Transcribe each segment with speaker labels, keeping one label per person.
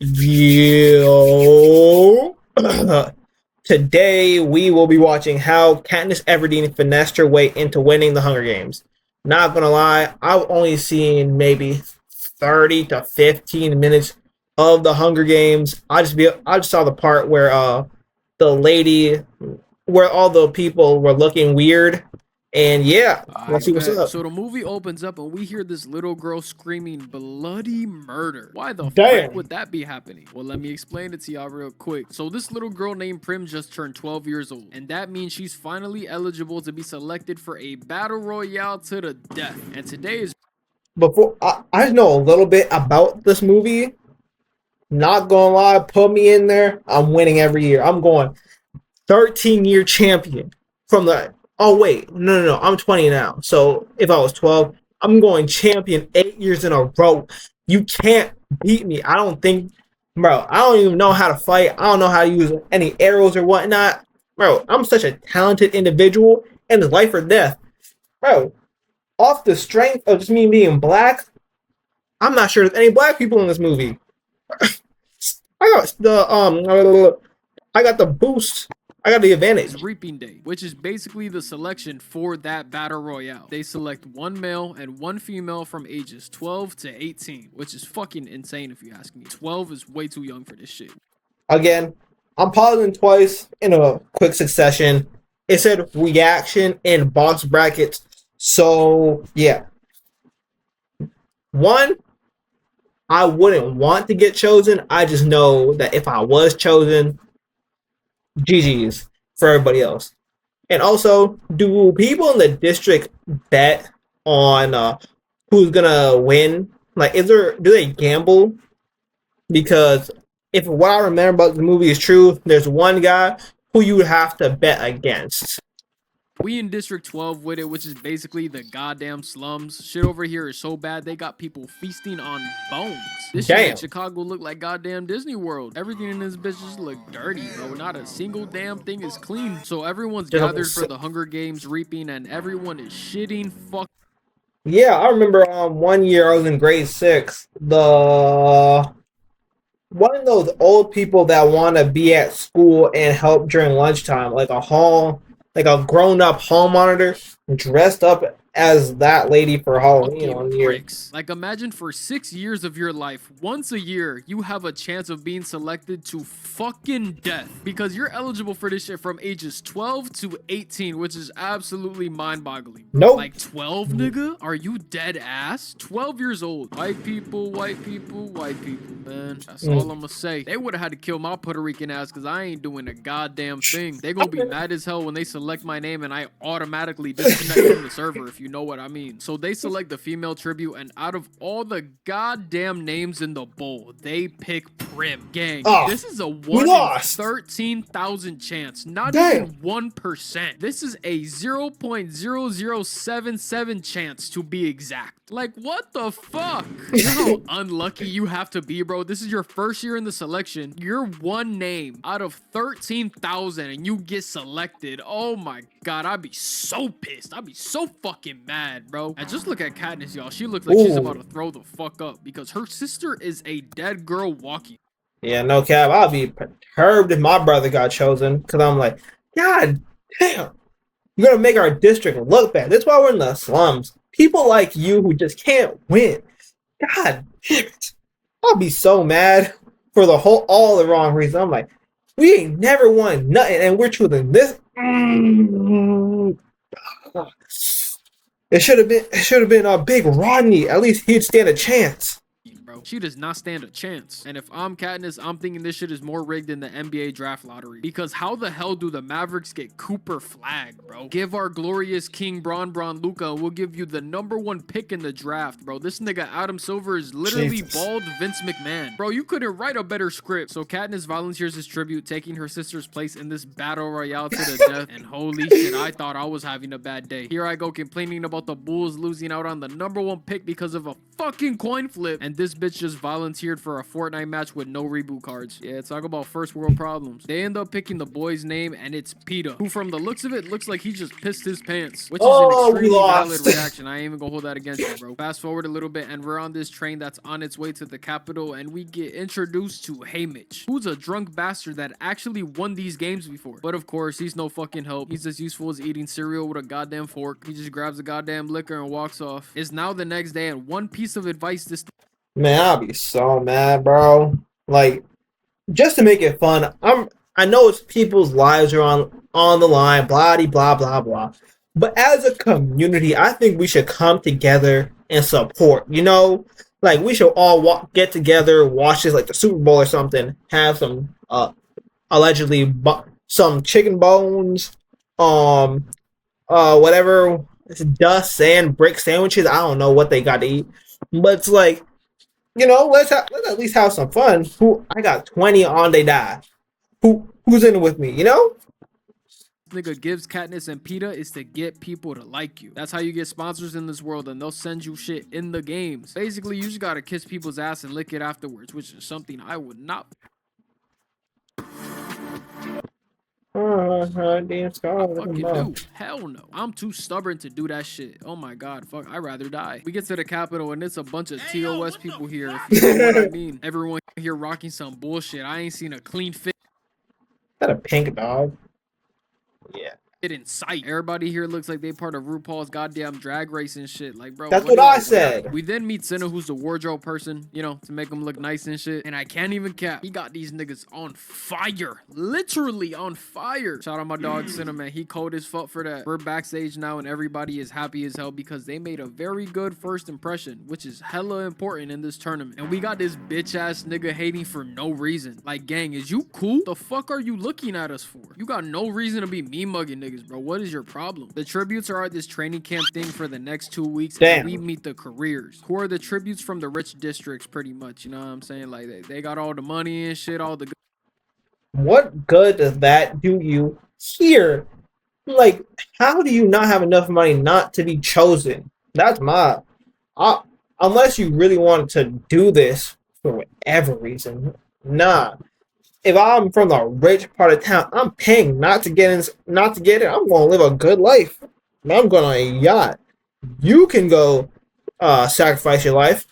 Speaker 1: Yo. Today we will be watching how Katniss Everdeen finessed her way into winning the Hunger Games. Not gonna lie, I've only seen maybe 30 to 15 minutes of the Hunger Games. I just saw the part where the lady where all the people were looking weird. And yeah,
Speaker 2: I
Speaker 1: let's see what's
Speaker 2: bet.
Speaker 1: up.
Speaker 2: So the movie opens up and we hear this little girl screaming bloody murder. Why the frick
Speaker 1: Damn.
Speaker 2: would that be happening? Well, let me explain it to y'all real quick. So this little girl named Prim just turned 12 years old, and that means she's finally eligible to be selected for a battle royale to the death. And today is
Speaker 1: Before I know a little bit about this movie. Not gonna lie, put me in there. I'm winning every year. I'm going 13-year champion from the. Oh wait, no. I'm 20 now. So if I was 12, I'm going champion 8 years in a row. You can't beat me. I don't think, bro. I don't even know how to fight. I don't know how to use any arrows or whatnot, bro. I'm such a talented individual, and it's life or death, bro. Off the strength of just me being black, I'm not sure there's any black people in this movie. I got I got the boost. I got the advantage.
Speaker 2: Reaping Day, which is basically the selection for that battle royale. They select one male and one female from ages 12 to 18, which is fucking insane if you ask me. 12 is way too young for this shit.
Speaker 1: Again, I'm pausing twice in a quick succession. It said reaction in box brackets. So yeah. One, I wouldn't want to get chosen. I just know that if I was chosen, GG's for everybody else. And also, do people in the district bet on who's gonna win? Like, do they gamble? Because if what I remember about the movie is true, there's one guy who you would have to bet against.
Speaker 2: We in District 12 with it, which is basically the goddamn slums. Shit over here is so bad, they got people feasting on bones. This shit makes Chicago look like goddamn Disney World. Everything in this bitch just look dirty, bro. Not a single damn thing is clean. So everyone's gathered for the Hunger Games reaping, and everyone is shitting fuck.
Speaker 1: Yeah, I remember 1 year I was in grade 6. One of those old people that want to be at school and help during lunchtime, like a grown-up hall monitor dressed up as that lady for Halloween on year.
Speaker 2: Like, imagine for 6 years of your life, once a year, you have a chance of being selected to fucking death because you're eligible for this shit from ages 12 to 18, which is absolutely mind-boggling.
Speaker 1: Nope.
Speaker 2: Like 12, nigga? Are you dead ass? 12 years old. White people, man. That's all I'm gonna say. They would have had to kill my Puerto Rican ass because I ain't doing a goddamn thing. They gonna be mad as hell when they select my name and I automatically disconnect from the server, if you know what I mean. So they select the female tribute, and out of all the goddamn names in the bowl, they pick Prim. Gang, this is a 1 in 13,000 chance. Not even 1%. This is a 0.0077 chance to be exact. Like, what the fuck? You know how unlucky you have to be, bro? This is your first year in the selection. You're one name out of 13,000 and you get selected. Oh my god, I'd be so pissed. I'd be so fucking mad, bro. And just look at Katniss, y'all. She looks like she's about to throw the fuck up because her sister is a dead girl walking.
Speaker 1: Yeah, no cap. I'll be perturbed if my brother got chosen because I'm like, God damn, you're gonna make our district look bad. That's why we're in the slums. People like you who just can't win. God damn it. I'll be so mad for all the wrong reasons. I'm like, we ain't never won nothing and we're choosing this. It should have been a big Rodney. At least he'd stand a chance.
Speaker 2: She does not stand a chance. And if I'm Katniss, I'm thinking this shit is more rigged than the NBA draft lottery. Because how the hell do the Mavericks get Cooper flagged, bro? Give our glorious king Bron Luka, and we'll give you the #1 pick in the draft, bro. This nigga Adam Silver is literally bald Vince McMahon. Bro, you couldn't write a better script. So Katniss volunteers his tribute, taking her sister's place in this battle royale to the death. And holy shit, I thought I was having a bad day. Here I go complaining about the Bulls losing out on the #1 pick because of a fucking coin flip. And this bitch just volunteered for a Fortnite match with no reboot cards. Yeah, talk about first world problems. They end up picking the boy's name, and it's PETA, who from the looks of it looks like he just pissed his pants, which is an extremely valid reaction. I ain't even gonna hold that against you, bro. Fast forward a little bit, and we're on this train that's on its way to the capital, and we get introduced to Haymitch, who's a drunk bastard that actually won these games before. But of course, he's no fucking help. He's as useful as eating cereal with a goddamn fork. He just grabs a goddamn liquor and walks off. It's now the next day, and one piece of advice this
Speaker 1: Man, I'll be so mad, bro. Like, just to make it fun, I know it's people's lives are on the line, blah blah blah blah. But as a community, I think we should come together and support. You know, like we should all get together, watch this like the Super Bowl or something. Have some allegedly some chicken bones, whatever, dust, sand, brick sandwiches. I don't know what they got to eat, but it's like, you know, let's at least have some fun. I got 20 on they die. Who's in it with me? You know.
Speaker 2: Nigga gives Katniss and PETA is to get people to like you. That's how you get sponsors in this world, and they'll send you shit in the games. Basically, you just gotta kiss people's ass and lick it afterwards, which is something I would not.
Speaker 1: Damn,
Speaker 2: fucking do. Hell no. I'm too stubborn to do that shit. Oh my god, fuck. I'd rather die. We get to the Capitol and it's a bunch of TOS people here. If you know what I mean. Everyone here rocking some bullshit. I ain't seen a clean fit.
Speaker 1: Is that a pink dog? Yeah.
Speaker 2: In sight. Everybody here looks like they part of RuPaul's goddamn drag race and shit. Like, bro,
Speaker 1: that's what I said.
Speaker 2: We then meet Cinna, who's the wardrobe person, you know, to make them look nice and shit. And I can't even cap. He got these niggas on fire. Literally on fire. Shout out my dog Cinna, man. He cold as fuck for that. We're backstage now and everybody is happy as hell because they made a very good first impression, which is hella important in this tournament. And we got this bitch ass nigga hating for no reason. Like, gang, is you cool? The fuck are you looking at us for? You got no reason to be me mugging niggas, bro. What is your problem? The tributes are at this training camp thing for the next 2 weeks.
Speaker 1: Damn.
Speaker 2: And we meet the careers, who are the tributes from the rich districts, pretty much. You know what I'm saying? Like, they got all the money and shit, all the good.
Speaker 1: What good does that do you here? Like, how do you not have enough money not to be chosen? That's my... unless you really wanted to do this for whatever reason. Nah. If I'm from the rich part of town, I'm paying not to get in. I'm going to live a good life. I'm going on a yacht. You can go sacrifice your life.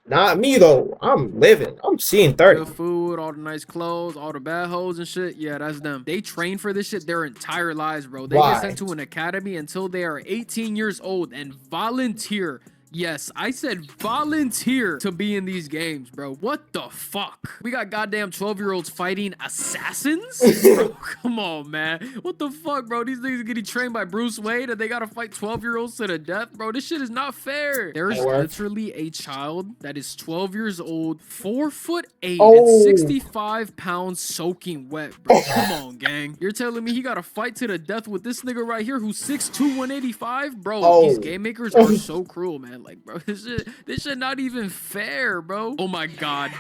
Speaker 1: Not me, though. I'm living. I'm seeing 30.
Speaker 2: Good food, all the nice clothes, all the bad hoes and shit. Yeah, that's them. They train for this shit their entire lives, bro. They get sent to an academy until they are 18 years old and volunteer. Yes, I said volunteer to be in these games, bro. What the fuck? We got goddamn 12-year-olds fighting assassins? Bro, come on, man. What the fuck, bro? These niggas getting trained by Bruce Wayne and they gotta fight 12-year-olds to the death? Bro, this shit is not fair. There's literally a child that is 12 years old, 4'8" and 65 pounds soaking wet, bro. Come on, gang. You're telling me he gotta fight to the death with this nigga right here who's 6'2", 185? Bro, these game makers are so cruel, man. Like, bro, this shit not even fair, bro. Oh my god,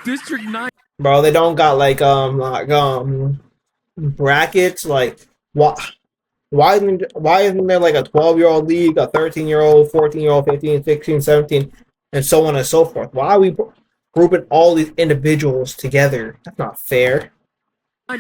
Speaker 2: District 9.
Speaker 1: Bro, they don't got like brackets. Like, why isn't there like a 12-year-old league, a 13-year-old, 14-year-old, 15, 16, 17, and so on and so forth? Why are we grouping all these individuals together? That's not fair.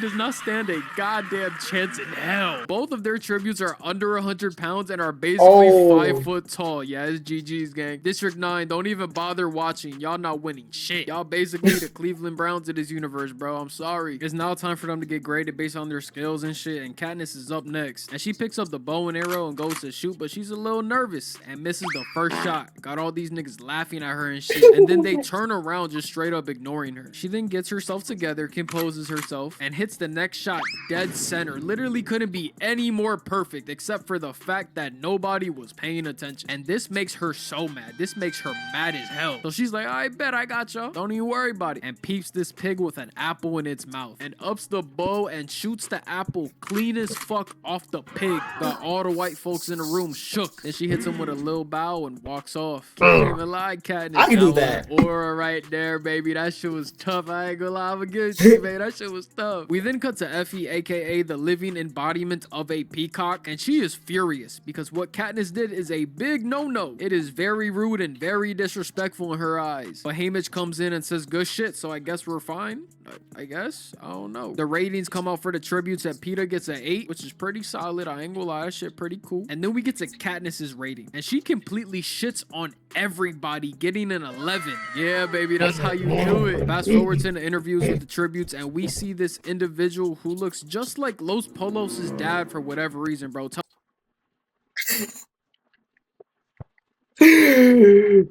Speaker 2: Does not stand a goddamn chance in hell. Both of their tributes are under 100 pounds and are basically 5 foot tall. Yeah, it's GG's, gang. District 9, don't even bother watching. Y'all not winning shit. Y'all basically the Cleveland Browns of this universe, bro. I'm sorry. It's now time for them to get graded based on their skills and shit, and Katniss is up next. And she picks up the bow and arrow and goes to shoot, but she's a little nervous and misses the first shot. Got all these niggas laughing at her and shit, and then they turn around just straight up ignoring her. She then gets herself together, composes herself, and hits the next shot dead center. Literally couldn't be any more perfect except for the fact that nobody was paying attention. And this makes her so mad. This makes her mad as hell. So she's like, I bet I got y'all. Don't even worry about it. And peeps this pig with an apple in its mouth and ups the bow and shoots the apple clean as fuck off the pig. Got all the white folks in the room shook. Then she hits him with a little bow and walks off. Can't even lie, Katniss.
Speaker 1: I can do that.
Speaker 2: Aura right there, baby. That shit was tough. I ain't gonna lie. I'm gonna give it to you, man. That shit was tough. look. We then cut to Effie, aka the living embodiment of a peacock, and she is furious because what Katniss did is a big no-no. It is very rude and very disrespectful in her eyes. But Haymitch comes in and says good shit, so I guess we're fine. I guess. I don't know. The ratings come out for the tributes and Peeta gets an 8, which is pretty solid. I ain't gonna lie, that shit pretty cool. And then we get to Katniss's rating, and she completely shits on everybody, getting an 11. Yeah, baby, that's how you do it. Fast forward to the interviews with the tributes, and we see this individual who looks just like Los Polos' dad for whatever reason, bro.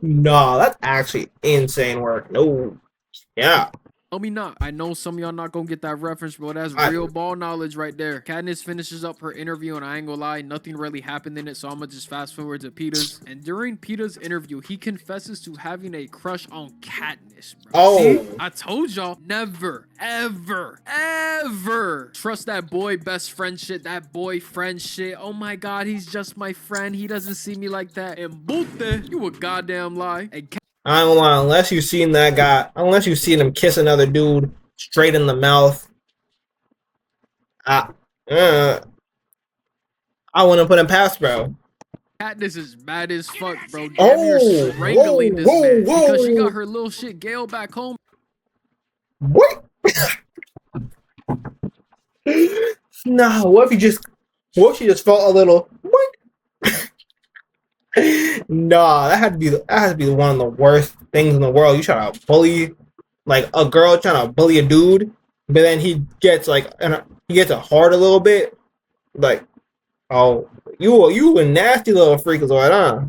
Speaker 1: Nah, that's actually insane work. No. Yeah.
Speaker 2: Tell me not. I know some of y'all not gonna get that reference, bro. That's real ball knowledge right there. Katniss finishes up her interview, and I ain't gonna lie, nothing really happened in it, so I'm gonna just fast forward to Peeta's. And during Peeta's interview, he confesses to having a crush on Katniss, bro.
Speaker 1: Oh.
Speaker 2: See? I told y'all, never, ever, ever trust that boy best friend shit, that boyfriend shit. Oh my god, he's just my friend. He doesn't see me like that. And Bute, you a goddamn lie. And
Speaker 1: I don't know, unless you've seen that guy, unless you've seen him kiss another dude straight in the mouth. I wouldn't put him past, bro.
Speaker 2: Katniss is mad as fuck, bro. Damn near strangling this man because she got her little shit Gale back home.
Speaker 1: What? Nah, what if she just felt a little what? Nah, that has to be one of the worst things in the world. You try to bully, like a girl trying to bully a dude, but then he gets a heart a little bit. Like, oh, you a nasty little freakazoid, huh?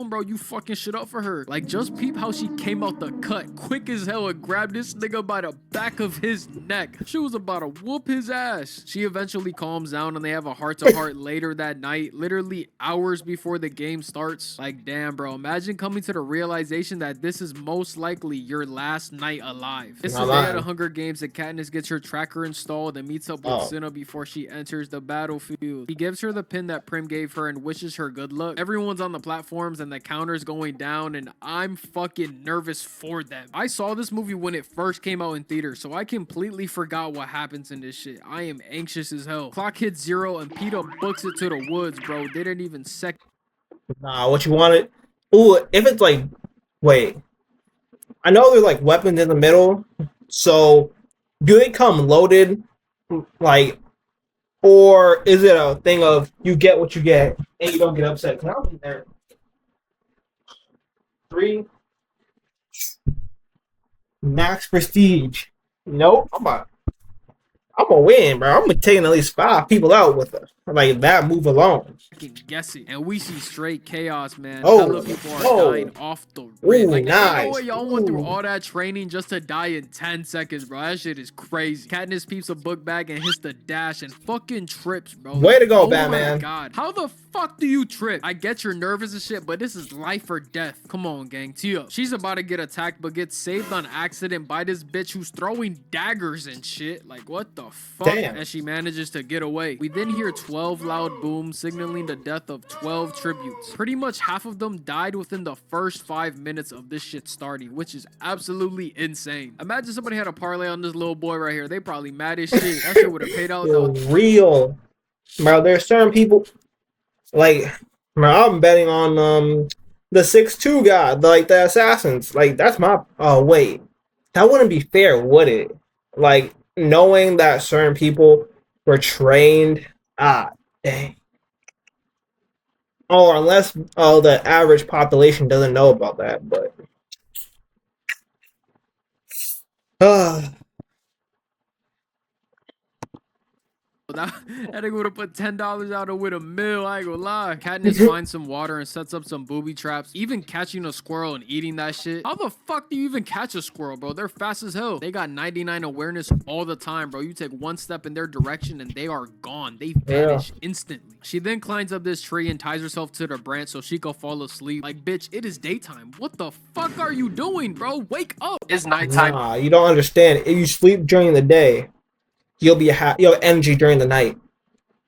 Speaker 2: Bro, you fucking shit up for her. Like, just peep how she came out the cut quick as hell and grabbed this nigga by the back of his neck. She was about to whoop his ass. She eventually calms down and they have a heart-to-heart later that night, literally hours before the game starts. Like, damn, bro, imagine coming to the realization that this is most likely your last night alive. This is the day at the Hunger Games that Katniss gets her tracker installed and meets up with Cinna before she enters the battlefield. He gives her the pin that Prim gave her and wishes her good luck. Everyone's on the platforms and the counter's going down, and I'm fucking nervous for them. I saw this movie when it first came out in theaters, so I completely forgot what happens in this shit. I am anxious as hell. Clock hits 0 and Peeta books it to the woods, bro. They didn't even
Speaker 1: Nah, what you wanted? Ooh, if it's like, wait. I know there's like weapons in the middle, so do they come loaded? Like, or is it a thing of you get what you get and you don't get upset? Cause I don't think they're 3 max prestige. Nope, I'm gonna win, bro. I'm gonna take at least 5 people out with us. Like that move alone.
Speaker 2: Guessing, and we see straight chaos, man.
Speaker 1: Oh,
Speaker 2: hella people are dying off the rip. Like,
Speaker 1: nice.
Speaker 2: You know, y'all went through all that training just to die in 10 seconds, bro. That shit is crazy. Katniss peeps a book bag and hits the dash and fucking trips, bro.
Speaker 1: Way to go,
Speaker 2: Batman.
Speaker 1: Batman.
Speaker 2: My god, how the fuck do you trip? I get you're nervous and shit, but this is life or death. Come on, gang, tee up. She's about to get attacked, but gets saved on accident by this bitch who's throwing daggers and shit. Like, what the fuck?
Speaker 1: Damn.
Speaker 2: And she manages to get away. We then hear 12 loud booms signaling the death of 12 tributes. Pretty much half of them died within the first 5 minutes of this shit starting, which is absolutely insane. Imagine somebody had a parlay on this little boy right here. They probably mad as shit. That shit would have paid out.
Speaker 1: Real. Bro, there's certain people like, bro, I'm betting on the 6'2" guy, like the assassins. Like that's my wait. That wouldn't be fair, would it? Like knowing that certain people were trained. Dang. Or unless the average population doesn't know about that, but
Speaker 2: That nigga would have put $10 out with a mill. I ain't gonna lie. Katniss finds some water and sets up some booby traps. Even catching a squirrel and eating that shit. How the fuck do you even catch a squirrel, bro? They're fast as hell. They got 99 awareness all the time, bro. You take one step in their direction and they are gone. They vanish instantly. She then climbs up this tree and ties herself to the branch so she can fall asleep. Like, bitch, it is daytime. What the fuck are you doing, bro? Wake up. It's nighttime.
Speaker 1: Nah, you don't understand. If you sleep during the day, you'll have energy during the night.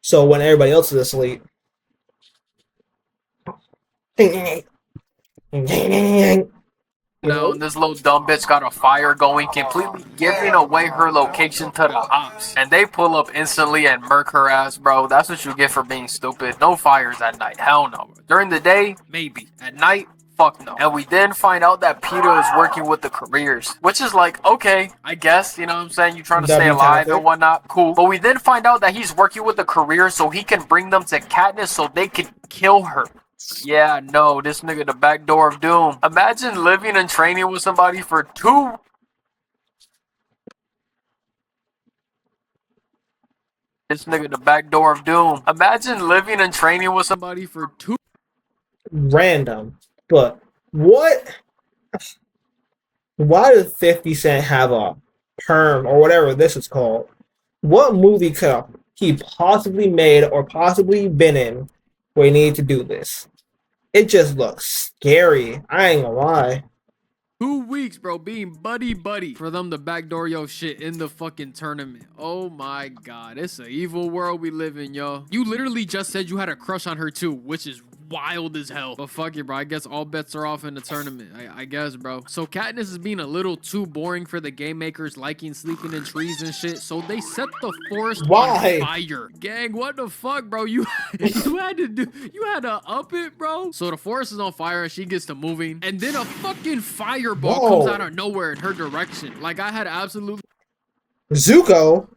Speaker 1: So when everybody else is asleep.
Speaker 2: Now, and this little dumb bitch got a fire going, completely giving away her location to the ops. And they pull up instantly and murk her ass, bro. That's what you get for being stupid. No fires at night. Hell no. During the day, maybe. At night, fuck no. And we then find out that Peter is working with the careers, which is like, okay, I guess, you know what I'm saying? You're trying to stay alive and whatnot. Cool. But we then find out that he's working with the careers so he can bring them to Katniss so they can kill her. Yeah, no, this nigga the back door of doom. Imagine living and training with somebody for 2. This nigga the back door of doom. Imagine living and training with somebody for 2.
Speaker 1: Random, but what? Why does 50 Cent have a perm or whatever this is called? What movie could he possibly made or possibly been in where he needed to do this? It just looks scary. I ain't gonna lie.
Speaker 2: 2 weeks, bro, being buddy for them to backdoor your shit in the fucking tournament. Oh my god, it's an evil world we live in, yo. You literally just said you had a crush on her too, which is wild as hell. But fuck it, bro. I guess all bets are off in the tournament. I guess, bro. So Katniss is being a little too boring for the game makers, liking sleeping in trees and shit. So they set the forest on fire. Gang, what the fuck, bro? You had to up it, bro. So the forest is on fire and she gets to moving, and then a fucking fireball comes out of nowhere in her direction. Like I had absolutely
Speaker 1: Zuko.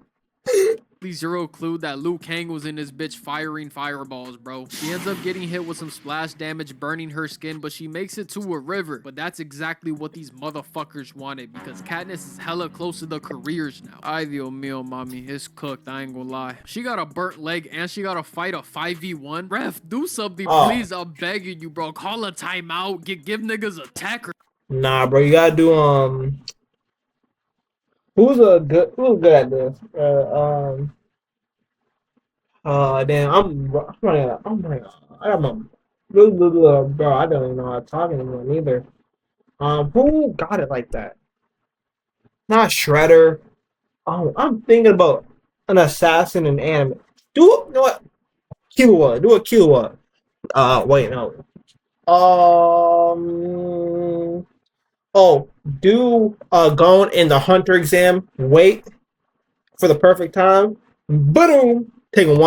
Speaker 2: Zero clue that Liu Kang was in this bitch firing fireballs, bro. She ends up getting hit with some splash damage, burning her skin, but she makes it to a river. But that's exactly what these motherfuckers wanted, because Katniss is hella close to the careers now. Ay, Dios mío, mommy. It's cooked, I ain't gonna lie. She got a burnt leg, and she gotta fight a 5v1. Ref, do something, please. I'm begging you, bro. Call a timeout. Give niggas a tech.
Speaker 1: Nah, bro. You gotta do, Who's good at this? Damn, I'm running out. I got my bro. I don't even know how to talk anymore neither. Who got it like that? Not Shredder. I'm thinking about an assassin in anime. You know what? Killua. Do a Killua. Wait, no. Going in the hunter exam. Wait for the perfect time. Boom. Take him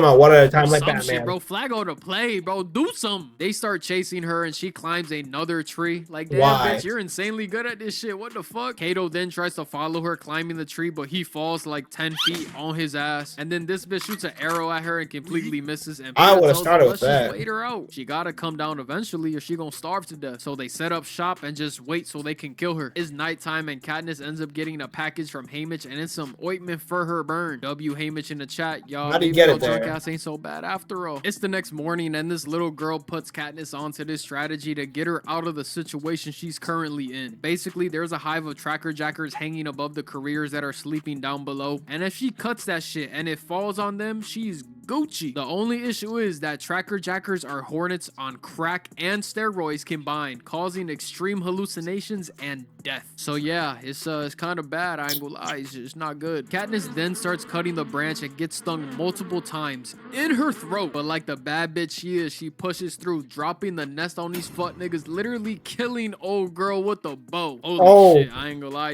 Speaker 1: out one at a time like Batman.
Speaker 2: Shit, bro. Flago to play, bro. Do something. They start chasing her and she climbs another tree. Like, damn, bitch, you're insanely good at this shit. What the fuck? Kato then tries to follow her climbing the tree, but he falls like 10 feet on his ass. And then this bitch shoots an arrow at her and completely misses. And
Speaker 1: I would have started with that.
Speaker 2: Wait her out. She gotta come down eventually or she gonna starve to death. So they set up shop and just wait so they can kill her. It's nighttime and Katniss ends up getting a package from Haymitch and it's some ointment for her burn. W Haymitch in the chat, y'all.
Speaker 1: How do you get it there?
Speaker 2: Drunk ass ain't so bad after all. It's the next morning and this little girl puts Katniss onto this strategy to get her out of the situation she's currently in. Basically, there's a hive of tracker jackers hanging above the careers that are sleeping down below. And if she cuts that shit and it falls on them, she's Gucci. The only issue is that tracker jackers are hornets on crack and steroids combined, causing extreme hallucinations and death. So yeah, it's kind of bad. I ain't gonna lie, it's not good. Katniss then starts cutting the branch and gets stung multiple times in her throat. But like the bad bitch she is, she pushes through, dropping the nest on these fuck niggas, literally killing old girl with a bow. Holy shit, I ain't gonna lie.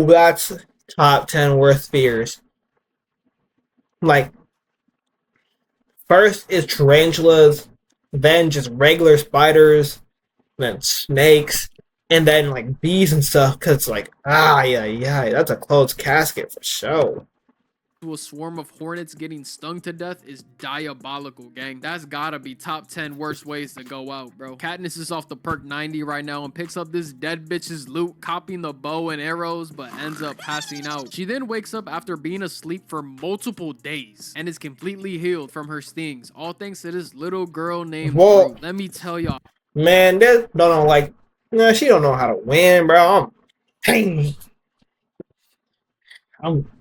Speaker 1: That's top 10 worst fears. Like, first is tarantulas, then just regular spiders, then snakes, and then like bees and stuff. Cause like, yeah, that's a closed casket for sure.
Speaker 2: A swarm of hornets getting stung to death is diabolical, gang. That's gotta be top 10 worst ways to go out, bro. Katniss is off the perk 90 right now and picks up this dead bitch's loot, copying the bow and arrows, but ends up passing out. She then wakes up after being asleep for multiple days and is completely healed from her stings, all thanks to this little girl named Rue. Let me tell y'all,
Speaker 1: man, she don't know how to win, bro.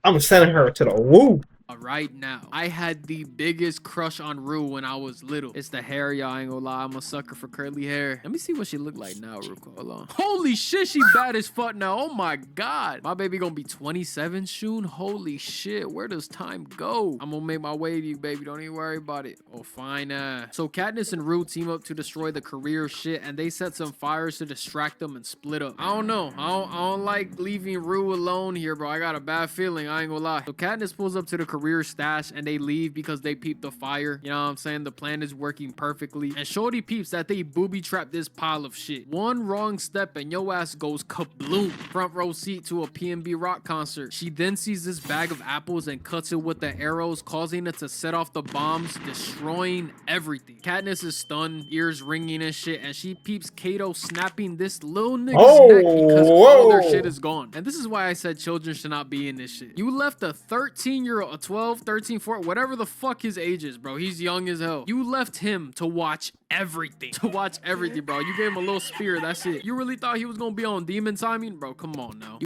Speaker 1: I'm sending her to the woo.
Speaker 2: right now. I had the biggest crush on Rue when I was little. It's the hair, y'all. I ain't gonna lie. I'm a sucker for curly hair. Let me see what she look like now, real quick. Hold on. Holy shit, she bad as fuck now. Oh my god. My baby gonna be 27 soon. Holy shit. Where does time go? I'm gonna make my way to you, baby. Don't even worry about it. Oh, fine. So Katniss and Rue team up to destroy the career shit, and they set some fires to distract them and split up. I don't know. I don't like leaving Rue alone here, bro. I got a bad feeling. I ain't gonna lie. So Katniss pulls up to the career stash and they leave because they peep the fire. You know what I'm saying? The plan is working perfectly. And Shorty peeps that they booby trap this pile of shit. One wrong step and your ass goes kabloom. Front row seat to a PNB Rock concert. She then sees this bag of apples and cuts it with the arrows, causing it to set off the bombs, destroying everything. Katniss is stunned, ears ringing and shit, and she peeps Kato snapping this little nigga's neck because all their shit is gone. And this is why I said children should not be in this shit. You left a 13-year-old, a 12, 13, 14, whatever the fuck his age is, bro. He's young as hell. You left him to watch everything. To watch everything, bro. You gave him a little spear. That's it. You really thought he was gonna be on demon timing? Bro, come on now.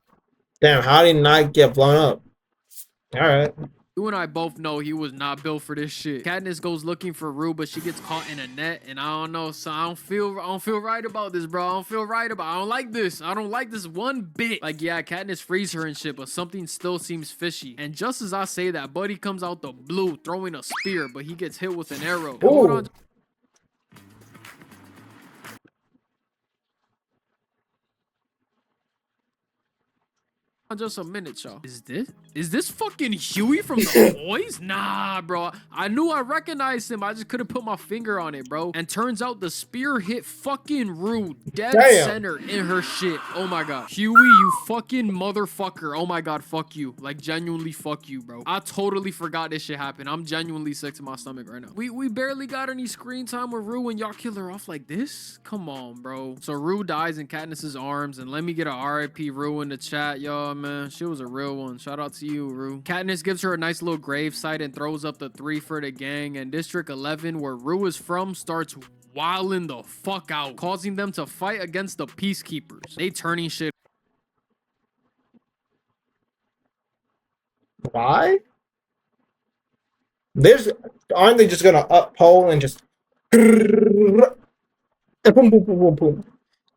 Speaker 1: Damn, how did he not get blown up? Alright.
Speaker 2: You and I both know he was not built for this shit. Katniss goes looking for Rue, but she gets caught in a net, and I don't know. So I don't feel right about this, bro. I don't like this. I don't like this one bit. Like, yeah, Katniss frees her and shit, but something still seems fishy. And just as I say that, Buddy comes out the blue throwing a spear, but he gets hit with an arrow. Hold on. Just a minute, y'all. Is this fucking Huey from the boys? Nah, bro. I knew I recognized him. I just couldn't put my finger on it, bro. And turns out the spear hit fucking Rue dead center in her shit. Oh my god. Huey, you fucking motherfucker. Oh my god, fuck you. Like, genuinely fuck you, bro. I totally forgot this shit happened. I'm genuinely sick to my stomach right now. We barely got any screen time with Rue and y'all kill her off like this? Come on, bro. So Rue dies in Katniss's arms, and let me get a RIP Rue in the chat, y'all, man. She was a real one. Shout out to you, Rue. Katniss gives her a nice little grave site and throws up the 3 for the gang, and District 11, where Rue is from, starts wilding the fuck out, causing them to fight against the peacekeepers. They turning shit.
Speaker 1: Why? Aren't they just gonna up pole and just boom, boom, boom, boom, boom.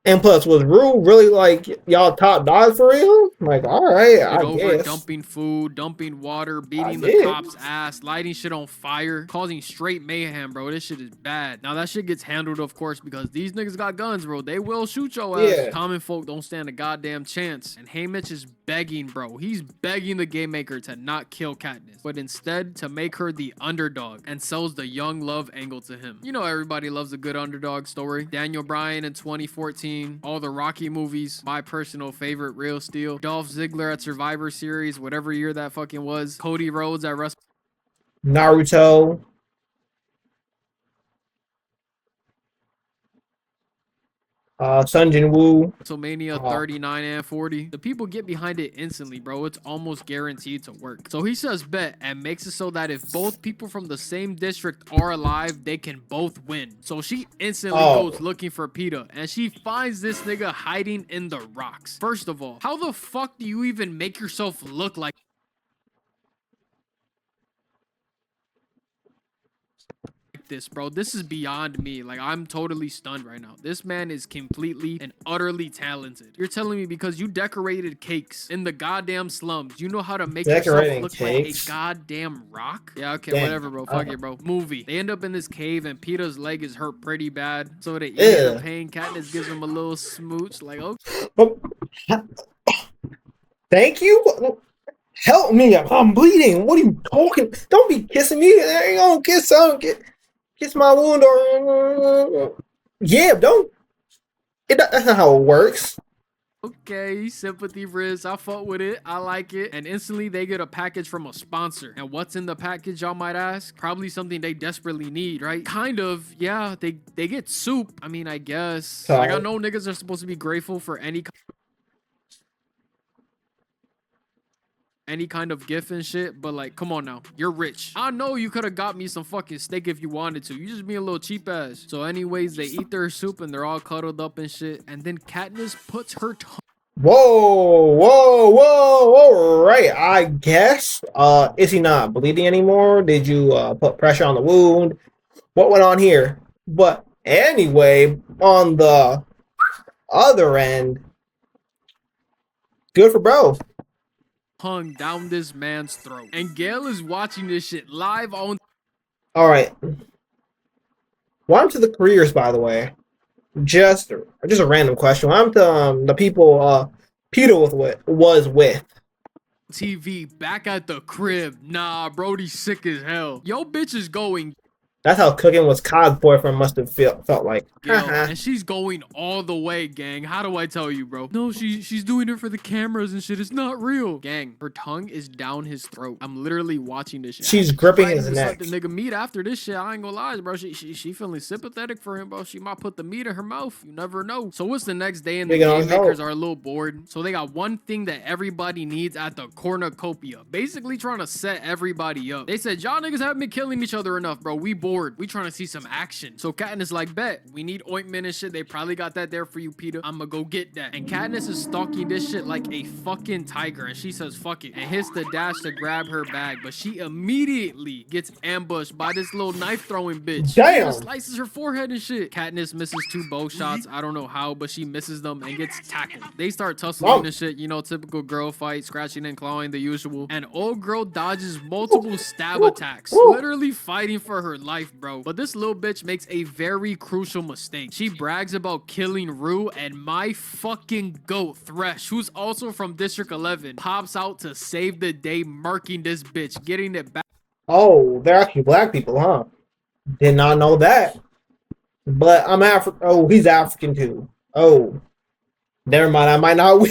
Speaker 1: And plus, was Rue really like y'all top dog for real? Like, all right, I guess.
Speaker 2: Dumping food, dumping water, beating the cops' ass, lighting shit on fire, causing straight mayhem, bro. This shit is bad. Now that shit gets handled, of course, because these niggas got guns, bro. They will shoot your ass. Yeah. Common folk don't stand a goddamn chance. And Haymitch is begging, bro. He's begging the game maker to not kill Katniss, but instead to make her the underdog, and sells the young love angle to him. You know everybody loves a good underdog story. Daniel Bryan in 2014. All the Rocky movies, my personal favorite, Real Steel. Dolph Ziggler at Survivor Series, whatever year that fucking was. Cody Rhodes at
Speaker 1: Naruto. Sun Jin Woo.
Speaker 2: WrestleMania 39 and 40. The people get behind it instantly, bro. It's almost guaranteed to work. So he says bet and makes it so that if both people from the same district are alive, they can both win. So she instantly goes looking for Peeta, and she finds this nigga hiding in the rocks. First of all, how the fuck do you even make yourself look like this, bro? This is beyond me. Like, I'm totally stunned right now. This man is completely and utterly talented. You're telling me because you decorated cakes in the goddamn slums, you know how to make yourself look like a goddamn rock? Yeah, okay, whatever, bro. Fuck it, bro. Movie. They end up in this cave and Peeta's leg is hurt pretty bad, so they eat the pain. Katniss gives him a little smooch, like, okay.
Speaker 1: Thank you. Help me, I'm bleeding. What are you talking? Don't be kissing me. I ain't gonna kiss. I don't get. Kiss my wound or yeah, don't. That's not how it works.
Speaker 2: Okay, sympathy Riz. I fuck with it. I like it. And instantly they get a package from a sponsor. And what's in the package, y'all might ask? Probably something they desperately need, right? Kind of. Yeah, they get soup. I mean, I guess. Like, I know niggas are supposed to be grateful for any kind of gift and shit, but like, come on now, you're rich. I know you could have got me some fucking steak if you wanted to. You just being a little cheap ass. So anyways, they eat their soup and they're all cuddled up and shit, and then Katniss puts her tongue
Speaker 1: Whoa. All right. I guess. Is he not bleeding anymore? Did you put pressure on the wound? What went on here? But anyway, on the other end, good for bro.
Speaker 2: Hung down this man's throat. And Gail is watching this shit live on.
Speaker 1: All right. Welcome to the careers, by the way. Just a random question. Welcome to the people Peter was with.
Speaker 2: TV back at the crib. Nah, Brody's sick as hell. Yo, bitch is going.
Speaker 1: That's how cooking was Cod's boyfriend must have felt like.
Speaker 2: Gail, and she's going all the way, gang. How do I tell you, bro? No, she's doing it for the cameras and shit. It's not real. Gang, her tongue is down his throat. I'm literally watching this shit.
Speaker 1: She's gripping his neck.
Speaker 2: The nigga meat after this shit. I ain't gonna lie, bro. She feeling sympathetic for him, bro. She might put the meat in her mouth. You never know. So what's the next day? And the game makers are a little bored. So they got one thing that everybody needs at the cornucopia. Basically trying to set everybody up. They said, y'all niggas haven't been killing each other enough, bro. We bored. We trying to see some action. So Katniss like, bet, we need ointment and shit. They probably got that there for you, Peter. I'ma go get that. And Katniss is stalking this shit like a fucking tiger. And she says, fuck it. And hits the dash to grab her bag. But she immediately gets ambushed by this little knife throwing bitch.
Speaker 1: Damn.
Speaker 2: She slices her forehead and shit. Katniss misses 2 bow shots. I don't know how, but she misses them and gets tackled. They start tussling and shit. You know, typical girl fight, scratching and clawing, the usual. And old girl dodges multiple stab attacks. Literally fighting for her life, bro. But this little bitch makes a very crucial mistake. She brags about killing Rue, and my fucking goat Thresh, who's also from District 11, pops out to save the day, murking this bitch, getting it back.
Speaker 1: Oh, they're actually black people, huh? Did not know that. But I'm African. Oh, he's African too. Oh, never mind. I might not win.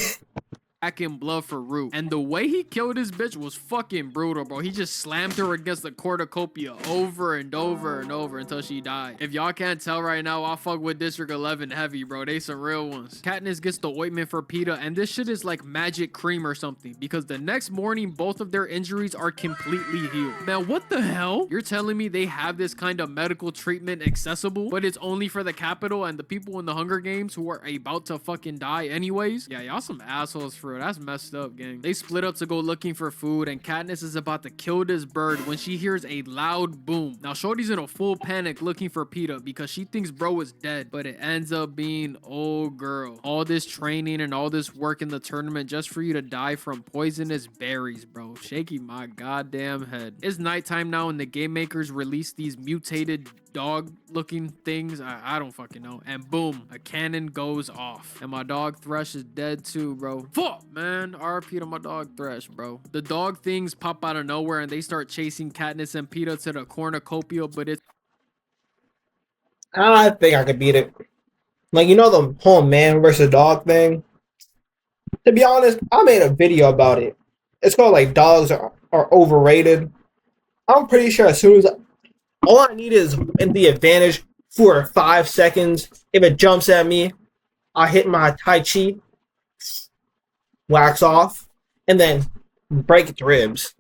Speaker 2: Back in blood for Rue. And the way he killed this bitch was fucking brutal, bro. He just slammed her against the cornucopia over and over and over until she died. If y'all can't tell right now, I fuck with District 11 heavy, bro. They some real ones. Katniss gets the ointment for Peeta, and this shit is like magic cream or something, because the next morning, both of their injuries are completely healed. Now, what the hell? You're telling me they have this kind of medical treatment accessible, but it's only for the Capitol and the people in the Hunger Games who are about to fucking die anyways? Yeah, y'all some assholes for real. That's messed up, gang. They split up to go looking for food, and Katniss is about to kill this bird when she hears a loud boom. Now, Shorty's in a full panic looking for Peeta because she thinks bro is dead, but it ends up being old girl. All this training and all this work in the tournament just for you to die from poisonous berries, bro. Shaking my goddamn head. It's nighttime now, and the game makers release these mutated dog looking things. I don't fucking know. And boom, a cannon goes off. And my dog Thresh is dead too, bro. Fuck, man. RP to my dog Thresh, bro. The dog things pop out of nowhere and they start chasing Katniss and Peeta to the cornucopia, but it's...
Speaker 1: I think I could beat it. Like, you know the whole man versus dog thing? To be honest, I made a video about it. It's called, like, dogs are overrated. I'm pretty sure as soon as... all I need is the advantage for 5 seconds. If it jumps at me, I hit my Tai Chi, wax off, and then break its ribs.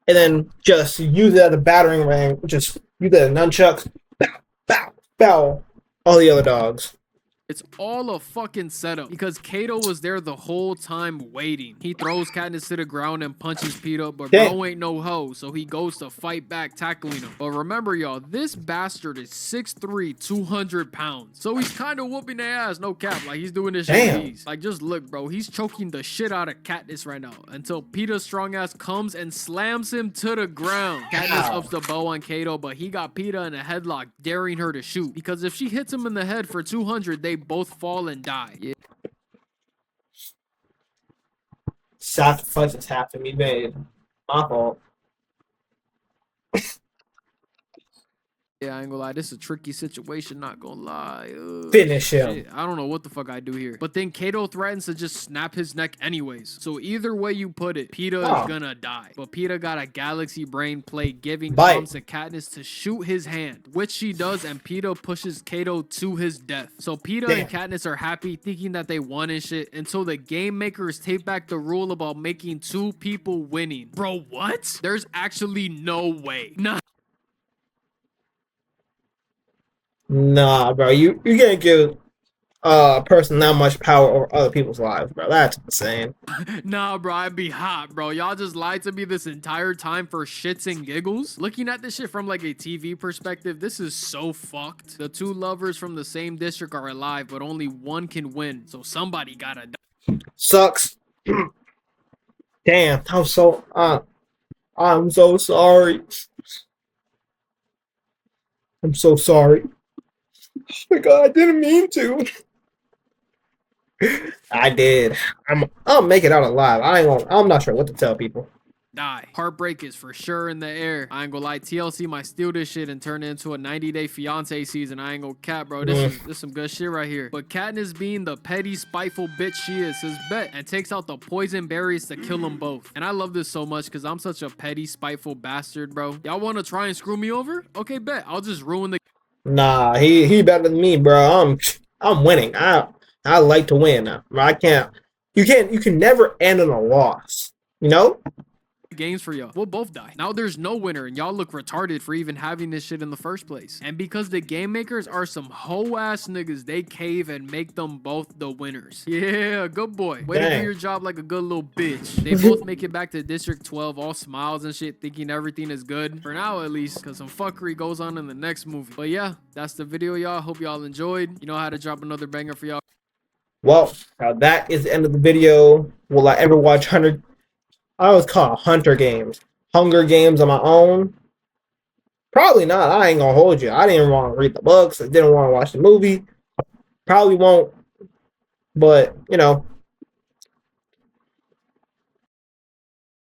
Speaker 1: And then just use it as a battering ram, just use it as nunchucks, bow, all the other dogs.
Speaker 2: It's all a fucking setup because Cato was there the whole time waiting. He throws Katniss to the ground and punches Peeta, but bro ain't no hoe, so he goes to fight back, tackling him. But remember, y'all, this bastard is 6'3", 200 pounds. So he's kind of whooping their ass, no cap. Like, he's doing this shit. Like, just look, bro. He's choking the shit out of Katniss right now until Peeta's strong ass comes and slams him to the ground. Katniss ups the bow on Cato, but he got Peeta in a headlock, daring her to shoot. Because if she hits him in the head for 200, they both fall and die. Yeah.
Speaker 1: Sacrifices have to be made. My fault.
Speaker 2: Yeah, I ain't gonna lie. This is a tricky situation, not gonna lie.
Speaker 1: Finish him.
Speaker 2: Shit, I don't know what the fuck I do here. But then Cato threatens to just snap his neck anyways. So either way you put it, Peeta is gonna die. But Peeta got a galaxy brain plate giving comms to Katniss to shoot his hand, which she does, and Peeta pushes Cato to his death. So Peeta and Katniss are happy, thinking that they won and shit, until the game makers take back the rule about making 2 people winning. Bro, what? There's actually no way.
Speaker 1: Nah, bro, you can't give person that much power over other people's lives, bro. That's insane.
Speaker 2: Nah, bro, I'd be hot, bro. Y'all just lied to me this entire time for shits and giggles. Looking at this shit from like a TV perspective, this is so fucked. The two lovers from the same district are alive, but only one can win. So somebody gotta die.
Speaker 1: Sucks. Damn, I'm so sorry. I'm so sorry. Oh my god, I didn't mean to. I did. I'll make it out alive. I'm not sure what to tell people.
Speaker 2: Die. Heartbreak is for sure in the air. I ain't gonna lie, TLC might steal this shit and turn it into a 90-day fiance season. I ain't gonna cap, bro. This is some good shit right here. But Katniss, being the petty, spiteful bitch she is, says bet and takes out the poison berries to kill them both. And I love this so much because I'm such a petty, spiteful bastard, bro. Y'all want to try and screw me over? Okay, bet. I'll just ruin the.
Speaker 1: Nah, he better than me, bro. I'm winning. I like to win. I can't. You can never end in a loss. You know.
Speaker 2: Games for y'all. We'll both die. Now there's no winner, and y'all look retarded for even having this shit in the first place. And because the game makers are some hoe ass niggas, they cave and make them both the winners. Yeah, good boy. Way to do your job like a good little bitch. They both make it back to District 12, all smiles and shit, thinking everything is good. For now, at least, because some fuckery goes on in the next movie. But yeah, that's the video, y'all. Hope y'all enjoyed. You know how to drop another banger for y'all.
Speaker 1: Well, that is the end of the video. Will I ever watch I always call it Hunger Games on my own? Probably not. I ain't gonna hold you. I didn't want to read the books. I didn't want to watch the movie. Probably won't. But, you know,